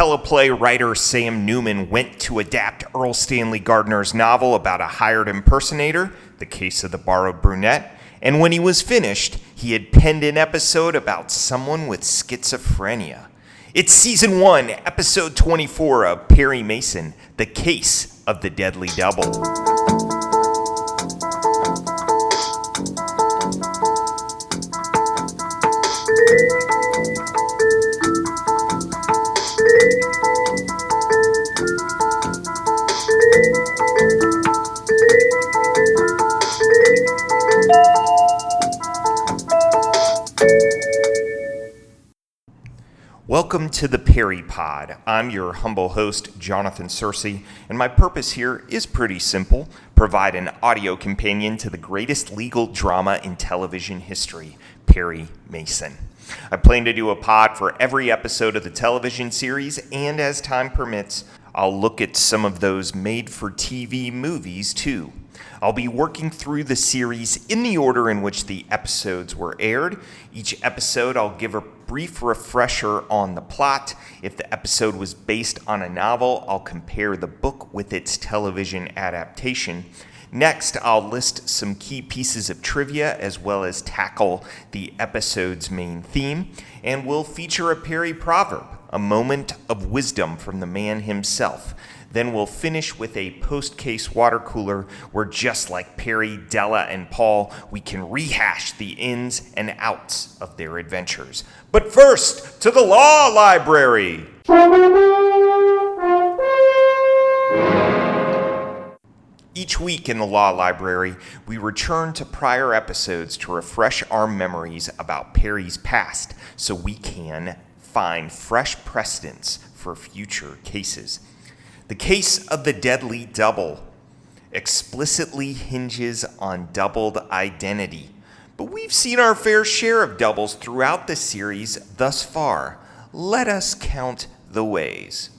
Teleplay writer Sam Newman went to adapt Earl Stanley Gardner's novel about a hired impersonator, The Case of the Borrowed Brunette, and when he was finished, he had penned an episode about someone with schizophrenia. It's Season 1, Episode 24 of Perry Mason, The Case of the Deadly Double. Welcome to the Perry Pod. I'm your humble host, Jonathan Searcy, and my purpose here is pretty simple: provide an audio companion to the greatest legal drama in television history, Perry Mason. I plan to do a pod for every episode of the television series, and as time permits, I'll look at some of those made-for-TV movies too. I'll be working through the series in the order in which the episodes were aired. Each episode, I'll give a brief refresher on the plot. If the episode was based on a novel, I'll compare the book with its television adaptation. Next, I'll list some key pieces of trivia as well as tackle the episode's main theme. And we'll feature a Perry proverb, a moment of wisdom from the man himself. Then we'll finish with a post-case water cooler where, just like Perry, Della, and Paul, we can rehash the ins and outs of their adventures. But first, to the law library! Each week in the law library, we return to prior episodes to refresh our memories about Perry's past so we can find fresh precedents for future cases. The Case of the Deadly Double explicitly hinges on doubled identity, but we've seen our fair share of doubles throughout the series thus far. Let us count the ways.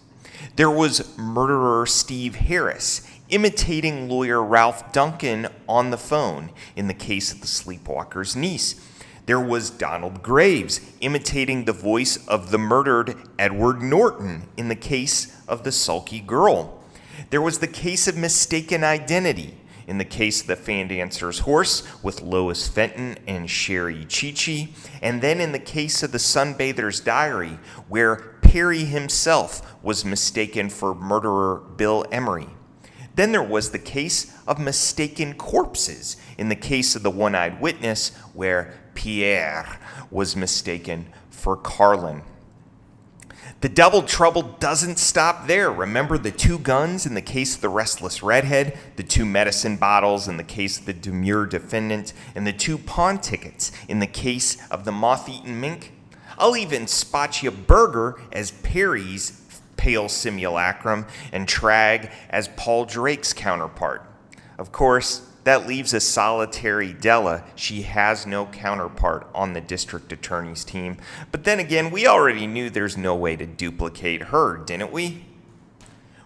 There was murderer Steve Harris imitating lawyer Ralph Duncan on the phone in the case of the sleepwalker's niece. There was Donald Graves imitating the voice of the murdered Edward Norton in the case of the sulky girl. There was the case of mistaken identity in the case of the fan dancer's horse with Lois Fenton and Sherry Chichi, and then in the case of the sunbather's diary where Perry himself was mistaken for murderer Bill Emery. Then there was the case of mistaken corpses in the case of the one-eyed witness where Pierre was mistaken for Carlin. The double trouble doesn't stop there. Remember the two guns in the case of the restless redhead, the two medicine bottles in the case of the demure defendant, and the two pawn tickets in the case of the moth-eaten mink? I'll even spot you Berger as Perry's pale simulacrum and Tragg as Paul Drake's counterpart. Of course, that leaves a solitary Della. She has no counterpart on the district attorney's team. But then again, we already knew there's no way to duplicate her, didn't we?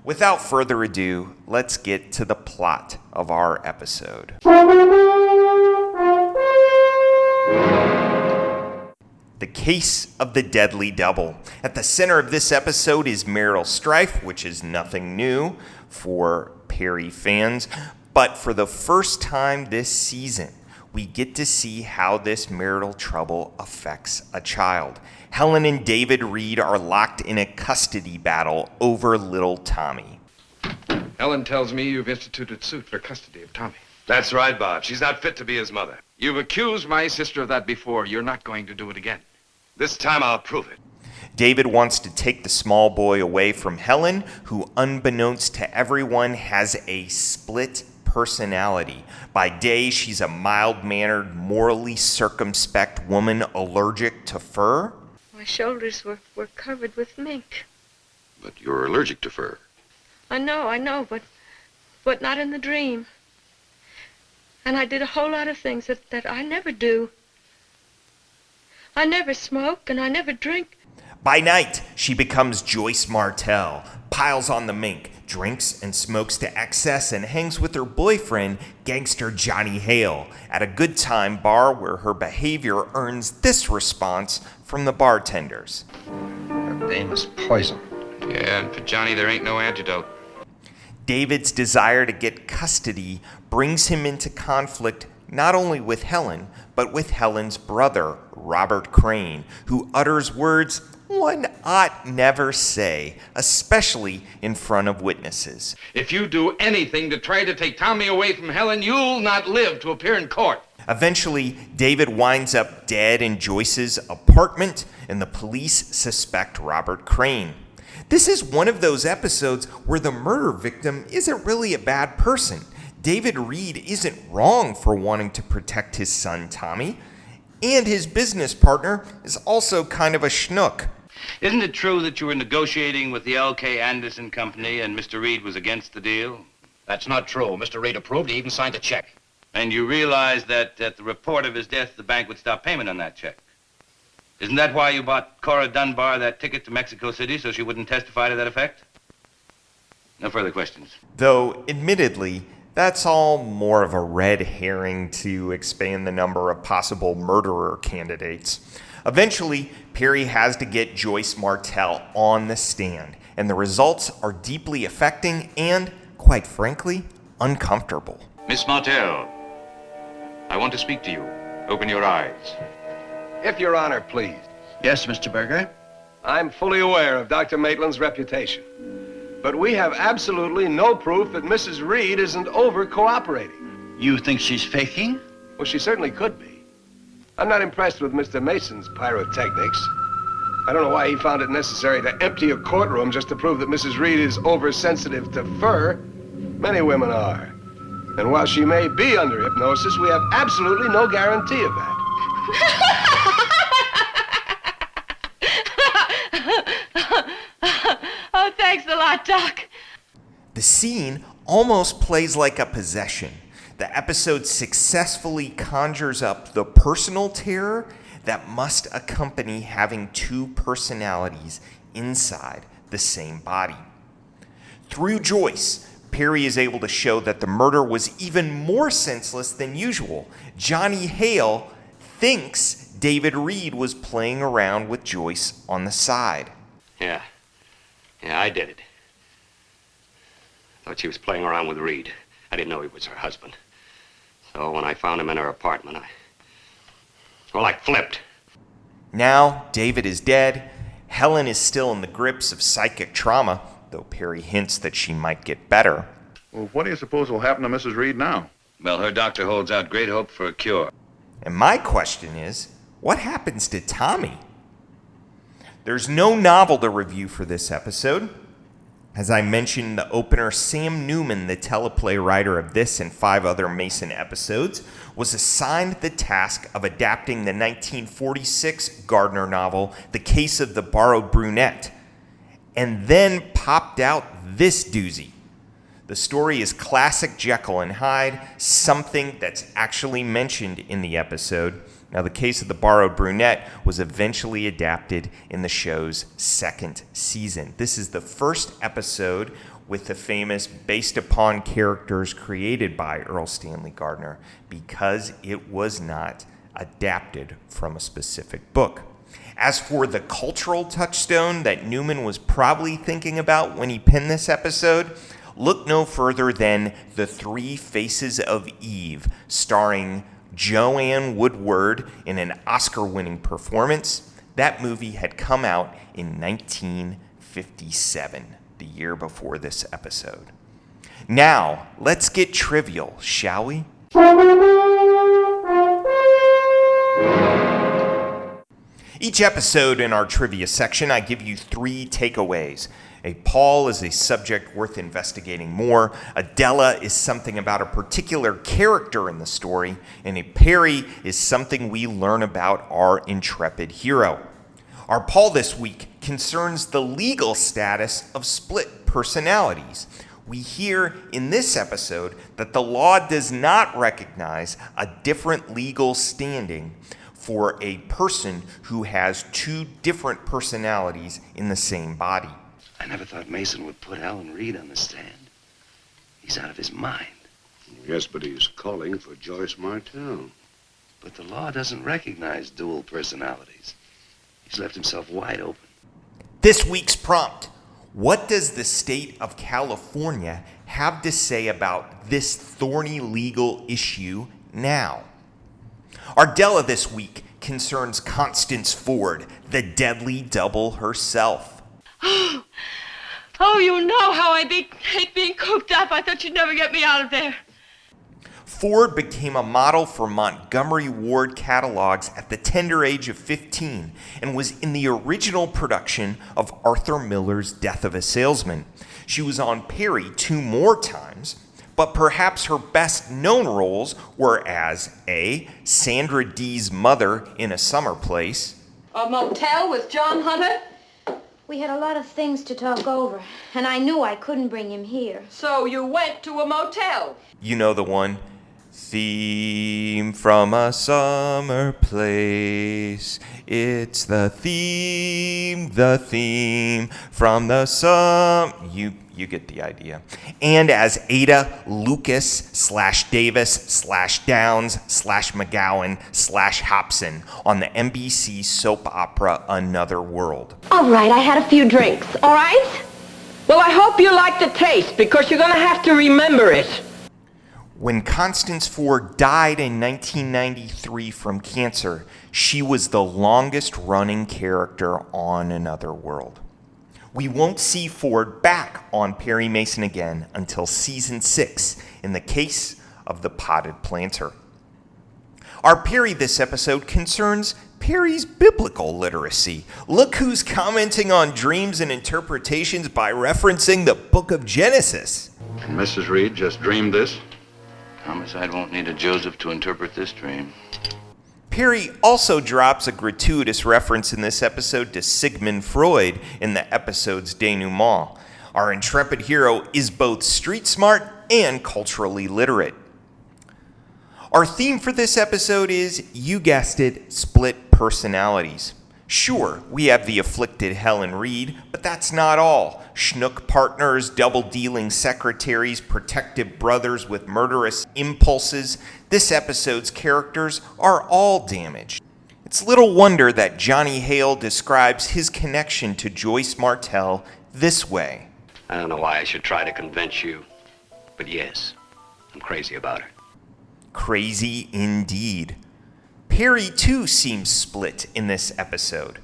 Without further ado, let's get to the plot of our episode. The Case of the Deadly Double. At the center of this episode is marital strife, which is nothing new for Perry fans. But for the first time this season, we get to see how this marital trouble affects a child. Helen and David Reed are locked in a custody battle over little Tommy. Helen tells me you've instituted suit for custody of Tommy. That's right, Bob. She's not fit to be his mother. You've accused my sister of that before. You're not going to do it again. This time I'll prove it. David wants to take the small boy away from Helen, who, unbeknownst to everyone, has a split personality. By day, she's a mild-mannered, morally circumspect woman allergic to fur. My shoulders were covered with mink. But you're allergic to fur. I know, but not in the dream. And I did a whole lot of things that I never do. I never smoke and I never drink. By night, she becomes Joyce Martell, piles on the mink, drinks and smokes to excess, and hangs with her boyfriend, gangster Johnny Hale, at a good time bar where her behavior earns this response from the bartenders. That dame is poison. Yeah, and for Johnny, there ain't no antidote. David's desire to get custody brings him into conflict not only with Helen, but with Helen's brother, Robert Crane, who utters words one ought never say, especially in front of witnesses. If you do anything to try to take Tommy away from Helen, you'll not live to appear in court. Eventually, David winds up dead in Joyce's apartment, and the police suspect Robert Crane. This is one of those episodes where the murder victim isn't really a bad person. David Reed isn't wrong for wanting to protect his son Tommy, and his business partner is also kind of a schnook. Isn't it true that you were negotiating with the L.K. Anderson Company and Mr. Reed was against the deal? That's not true. Mr. Reed approved. He even signed a check. And you realized that at the report of his death, the bank would stop payment on that check? Isn't that why you bought Cora Dunbar that ticket to Mexico City, so she wouldn't testify to that effect? No further questions. Though, admittedly, that's all more of a red herring to expand the number of possible murderer candidates. Eventually, Perry has to get Joyce Martell on the stand, and the results are deeply affecting and, quite frankly, uncomfortable. Miss Martell, I want to speak to you. Open your eyes. If Your Honor, please. Yes, Mr. Berger? I'm fully aware of Dr. Maitland's reputation. But we have absolutely no proof that Mrs. Reed isn't over-cooperating. You think she's faking? Well, she certainly could be. I'm not impressed with Mr. Mason's pyrotechnics. I don't know why he found it necessary to empty a courtroom just to prove that Mrs. Reed is oversensitive to fur. Many women are. And while she may be under hypnosis, we have absolutely no guarantee of that. Oh, thanks a lot, Doc. The scene almost plays like a possession. The episode successfully conjures up the personal terror that must accompany having two personalities inside the same body. Through Joyce, Perry is able to show that the murder was even more senseless than usual. Johnny Hale thinks David Reed was playing around with Joyce on the side. Yeah, I did it. Thought she was playing around with Reed. I didn't know he was her husband. So when I found him in her apartment, I flipped. Now, David is dead. Helen is still in the grips of psychic trauma, though Perry hints that she might get better. Well, what do you suppose will happen to Mrs. Reed now? Well, her doctor holds out great hope for a cure. And my question is, what happens to Tommy? There's no novel to review for this episode. As I mentioned in the opener, Sam Newman, the teleplay writer of this and 5 other Mason episodes, was assigned the task of adapting the 1946 Gardner novel, The Case of the Borrowed Brunette, and then popped out this doozy. The story is classic Jekyll and Hyde, something that's actually mentioned in the episode. Now, The Case of the Borrowed Brunette was eventually adapted in the show's 2nd season. This is the first episode with the famous based upon characters created by Earl Stanley Gardner because it was not adapted from a specific book. As for the cultural touchstone that Newman was probably thinking about when he penned this episode, look no further than The Three Faces of Eve, starring Joanne Woodward in an Oscar-winning performance. That movie had come out in 1957, the year before this episode. Now, let's get trivial, shall we? Each episode in our trivia section, I give you 3 takeaways. A Paul is a subject worth investigating more. A Della is something about a particular character in the story. And a Perry is something we learn about our intrepid hero. Our Paul this week concerns the legal status of split personalities. We hear in this episode that the law does not recognize a different legal standing for a person who has 2 different personalities in the same body. I never thought Mason would put Alan Reed on the stand. He's out of his mind. Yes, but he's calling for Joyce Martell. But the law doesn't recognize dual personalities. He's left himself wide open. This week's prompt: What does the state of California have to say about this thorny legal issue now? Our Della this week concerns Constance Ford, the deadly double herself. Oh, you know how I hate being cooped up. I thought you'd never get me out of there. Ford became a model for Montgomery Ward catalogs at the tender age of 15 and was in the original production of Arthur Miller's Death of a Salesman. She was on Perry 2 more times, but perhaps her best known roles were as A. Sandra Dee's mother in A Summer Place. A motel with John Hunter? We had a lot of things to talk over, and I knew I couldn't bring him here. So you went to a motel? You know the one. Theme from A Summer Place. It's the theme from the You get the idea. And as Ada Lucas / Davis / Downs / McGowan / Hobson on the NBC soap opera Another World. All right, I had a few drinks, all right? Well, I hope you like the taste, because you're going to have to remember it. When Constance Ford died in 1993 from cancer, she was the longest-running character on Another World. We won't see Ford back on Perry Mason again until season 6 in the case of the potted planter. Our Perry this episode concerns Perry's biblical literacy. Look who's commenting on dreams and interpretations by referencing the book of Genesis. And Mrs. Reed just dreamed this? Homicide won't need a Joseph to interpret this dream. Perry also drops a gratuitous reference in this episode to Sigmund Freud in the episode's denouement. Our intrepid hero is both street smart and culturally literate. Our theme for this episode is, you guessed it, split personalities. Sure, we have the afflicted Helen Reed, but that's not all. Schnook partners, double-dealing secretaries, protective brothers with murderous impulses. This episode's characters are all damaged. It's little wonder that Johnny Hale describes his connection to Joyce Martell this way. I don't know why I should try to convince you, but yes, I'm crazy about her. Crazy indeed. Perry, too, seems split in this episode.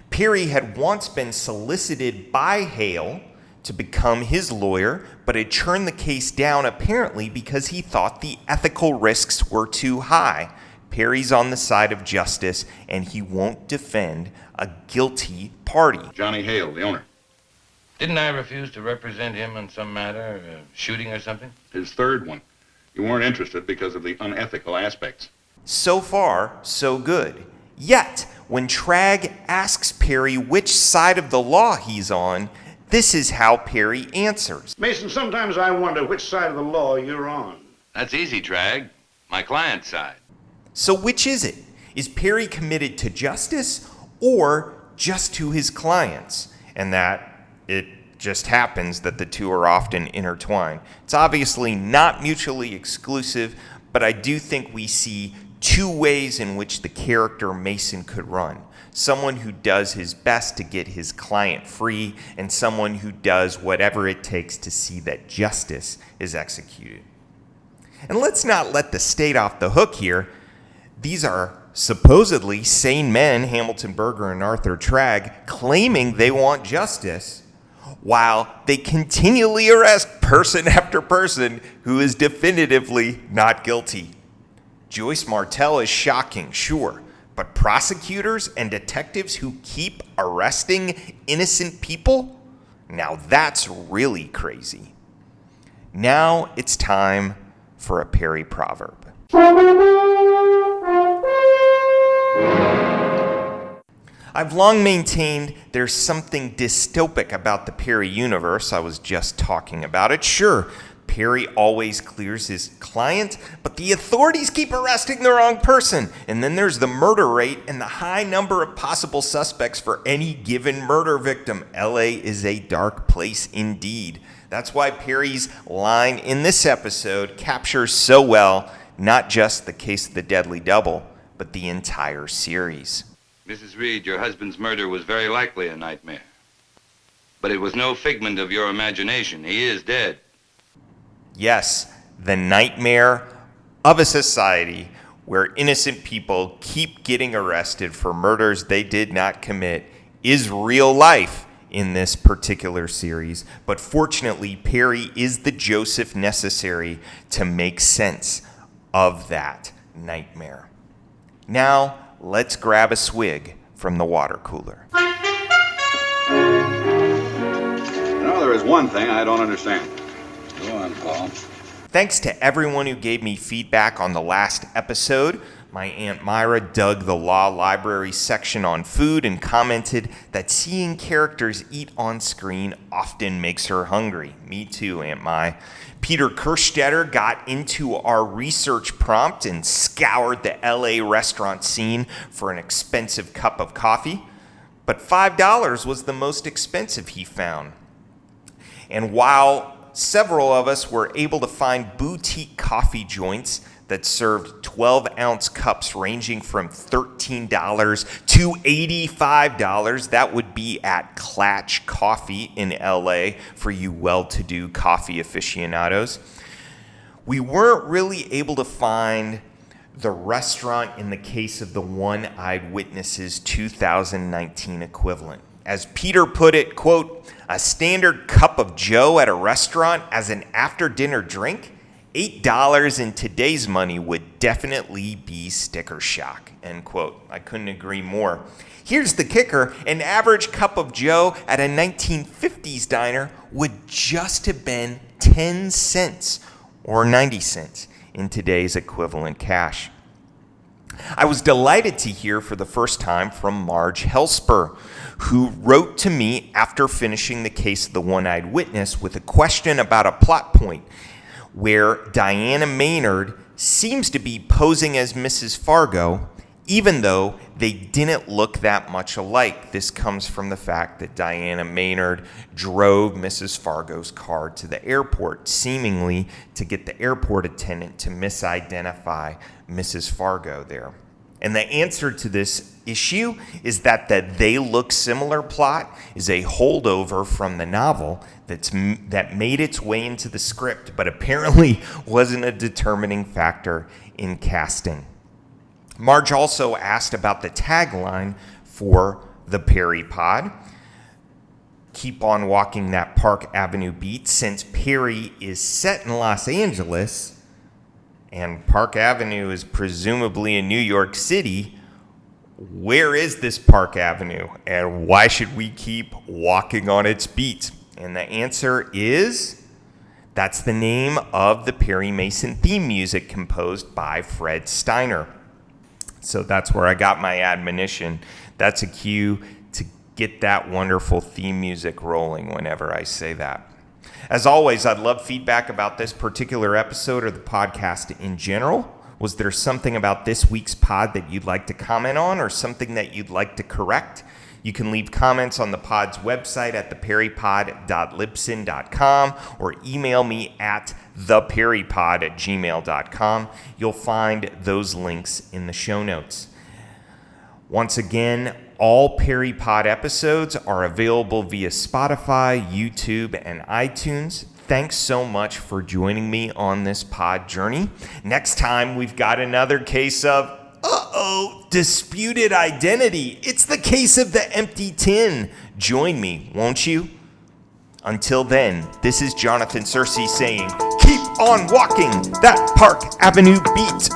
Perry had once been solicited by Hale to become his lawyer, but had turned the case down apparently because he thought the ethical risks were too high. Perry's on the side of justice, and he won't defend a guilty party. Johnny Hale, the owner. Didn't I refuse to represent him on some matter, shooting or something? His third one. You weren't interested because of the unethical aspects. So far, so good. Yet, when Tragg asks Perry which side of the law he's on, this is how Perry answers. Mason, sometimes I wonder which side of the law you're on. That's easy, Tragg. My client's side. So which is it? Is Perry committed to justice or just to his clients? And that it just happens that the two are often intertwined. It's obviously not mutually exclusive, but I do think we see two ways in which the character Mason could run. Someone who does his best to get his client free, and someone who does whatever it takes to see that justice is executed. And let's not let the state off the hook here. These are supposedly sane men, Hamilton Berger and Arthur Tragg, claiming they want justice, while they continually arrest person after person who is definitively not guilty. Joyce Martell is shocking, sure, but prosecutors and detectives who keep arresting innocent people? Now that's really crazy. Now it's time for a Perry proverb. I've long maintained there's something dystopic about the Perry universe. I was just talking about it. Sure, Perry always clears his client, but the authorities keep arresting the wrong person. And then there's the murder rate and the high number of possible suspects for any given murder victim. LA is a dark place indeed. That's why Perry's line in this episode captures so well not just the case of the Deadly Double, but the entire series. Mrs. Reed, your husband's murder was very likely a nightmare. But it was no figment of your imagination. He is dead. Yes, the nightmare of a society where innocent people keep getting arrested for murders they did not commit is real life in this particular series. But fortunately, Perry is the Joseph necessary to make sense of that nightmare. Now, let's grab a swig from the water cooler. There is one thing I don't understand. Go on, Paul. Thanks to everyone who gave me feedback on the last episode. My Aunt Myra dug the law library section on food and commented that seeing characters eat on screen often makes her hungry. Me too, Aunt My. Peter Kerstetter got into our research prompt and scoured the LA restaurant scene for an expensive cup of coffee. But $5 was the most expensive he found. And while several of us were able to find boutique coffee joints that served 12-ounce cups ranging from $13 to $85, that would be at Klatch Coffee in LA for you well-to-do coffee aficionados, we weren't really able to find the restaurant in the case of the One-Eyed Witness's 2019 equivalent. As Peter put it, quote, a standard cup of Joe at a restaurant as an after-dinner drink, $8 in today's money would definitely be sticker shock, end quote. I couldn't agree more. Here's the kicker. An average cup of Joe at a 1950s diner would just have been 10 cents or 90 cents in today's equivalent cash. I was delighted to hear for the first time from Marge Helsper, who wrote to me after finishing the case of the One-Eyed Witness with a question about a plot point where Diana Maynard seems to be posing as Mrs. Fargo, even though they didn't look that much alike. This comes from the fact that Diana Maynard drove Mrs. Fargo's car to the airport, seemingly to get the airport attendant to misidentify Mrs. Fargo there. And the answer to this issue is that the They Look Similar plot is a holdover from the novel that made its way into the script, but apparently wasn't a determining factor in casting. Marge also asked about the tagline for the Perry Pod. Keep on walking that Park Avenue beat. Since Perry is set in Los Angeles and Park Avenue is presumably in New York City, where is this Park Avenue and why should we keep walking on its beat? And the answer is that's the name of the Perry Mason theme music composed by Fred Steiner. So that's where I got my admonition. That's a cue to get that wonderful theme music rolling whenever I say that. As always, I'd love feedback about this particular episode or the podcast in general. Was there something about this week's pod that you'd like to comment on or something that you'd like to correct? You can leave comments on the pod's website at theperrypod.libsyn.com or email me at theperrypod@gmail.com. You'll find those links in the show notes. Once again, all Perry Pod episodes are available via Spotify, YouTube, and iTunes. Thanks so much for joining me on this pod journey. Next time, we've got another case of disputed identity. It's the case of the empty tin. Join me, won't you? Until then, this is Jonathan Searcy saying, keep on walking that Park Avenue beat.